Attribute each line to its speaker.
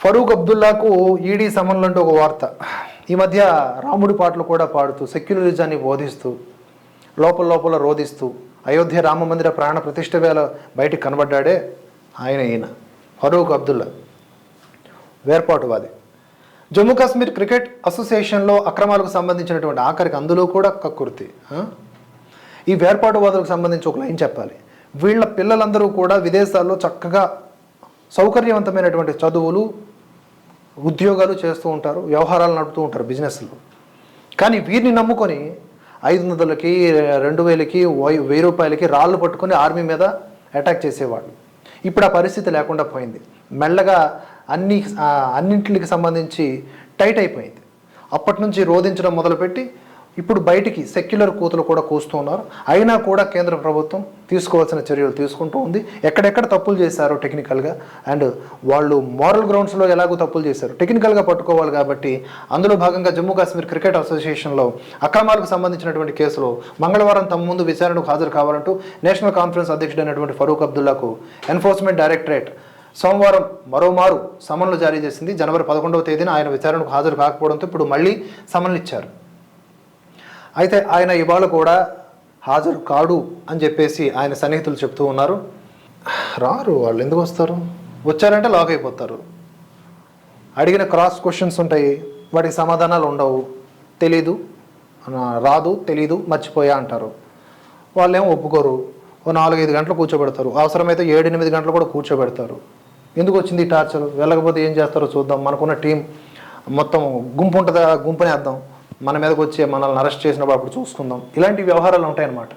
Speaker 1: Farooq అబ్దుల్లాకు ED సమన్లు అంటూ ఒక వార్త. ఈ మధ్య రాముడి పాటలు కూడా పాడుతూ సెక్యులరిజాన్ని బోధిస్తూ లోపల రోధిస్తూ అయోధ్య రామ మందిర ప్రాణ ప్రతిష్ఠ వేళ బయటికి కనబడ్డాడే ఈయన ఫరూక్ అబ్దుల్లా, వేర్పాటువాది. జమ్మూ కాశ్మీర్ క్రికెట్ అసోసియేషన్లో అక్రమాలకు సంబంధించినటువంటి ఆఖరికి అందులో కూడా కక్కుర్తి. ఈ వేర్పాటువాదులకు సంబంధించి ఒక లైన్ చెప్పాలి. వీళ్ళ పిల్లలందరూ కూడా విదేశాల్లో చక్కగా సౌకర్యవంతమైనటువంటి చదువులు, ఉద్యోగాలు చేస్తూ ఉంటారు, వ్యవహారాలు నడుపుతూ ఉంటారు, బిజినెస్లు. కానీ వీరిని నమ్ముకొని 500కి 2000కి 1000 రూపాయలకి రాళ్ళు పట్టుకొని ఆర్మీ మీద అటాక్ చేసేవాళ్ళు. ఇప్పుడు ఆ పరిస్థితి లేకుండా పోయింది. మెల్లగా అన్నింటికి సంబంధించి టైట్ అయిపోయింది. అప్పటి నుంచి రోధించడం మొదలుపెట్టి ఇప్పుడు బయటికి సెక్యులర్ కూతులు కూడా కూస్తూ ఉన్నారు. అయినా కూడా కేంద్ర ప్రభుత్వం తీసుకోవాల్సిన చర్యలు తీసుకుంటూ ఉంది. ఎక్కడెక్కడ తప్పులు చేశారో టెక్నికల్గా, అండ్ వాళ్ళు మోరల్ గ్రౌండ్స్లో ఎలాగో తప్పులు చేశారు టెక్నికల్గా పట్టుకోవాలి. కాబట్టి అందులో భాగంగా జమ్మూ కాశ్మీర్ క్రికెట్ అసోసియేషన్లో అక్రమాలకు సంబంధించినటువంటి కేసులో మంగళవారం తమ ముందు విచారణకు హాజరు కావాలంటూ నేషనల్ కాన్ఫరెన్స్ అధ్యక్షుడైనటువంటి ఫరూక్ అబ్దుల్లాకు ఎన్ఫోర్స్మెంట్ డైరెక్టరేట్ సోమవారం మరోమారు సమన్లు జారీ చేసింది. జనవరి 11వ తేదీన ఆయన విచారణకు హాజరు కాకపోవడంతో ఇప్పుడు మళ్ళీ సమన్లు ఇచ్చారు. అయితే ఆయన ఇవాళ కూడా హాజరు కాడు అని చెప్పేసి ఆయన సన్నిహితులు చెప్తూ ఉన్నారు. రారు, వాళ్ళు ఎందుకు వస్తారు? వచ్చారంటే లాక్ అయిపోతారు. అడిగిన క్రాస్ క్వశ్చన్స్ ఉంటాయి, వాటికి సమాధానాలు ఉండవు. తెలీదు, రాదు, తెలీదు, మర్చిపోయా అంటారు. వాళ్ళేమో ఒప్పుకోరు. ఓ 4-5 గంటలు కూర్చోబెడతారు, అవసరమైతే 7-8 గంటలు కూడా కూర్చోబెడతారు. ఎందుకు వచ్చింది ఈ టార్చర్? వెళ్ళకపోతే ఏం చేస్తారో చూద్దాం, మనకున్న టీం మొత్తం గుంపు ఉంటుందా, గుంపునే వేద్దాం, మన మీదకి వచ్చి మనల్ని అరెస్ట్ చేసినప్పుడు అప్పుడు చూసుకుందాం. ఇలాంటి వ్యవహారాలు ఉంటాయన్నమాట.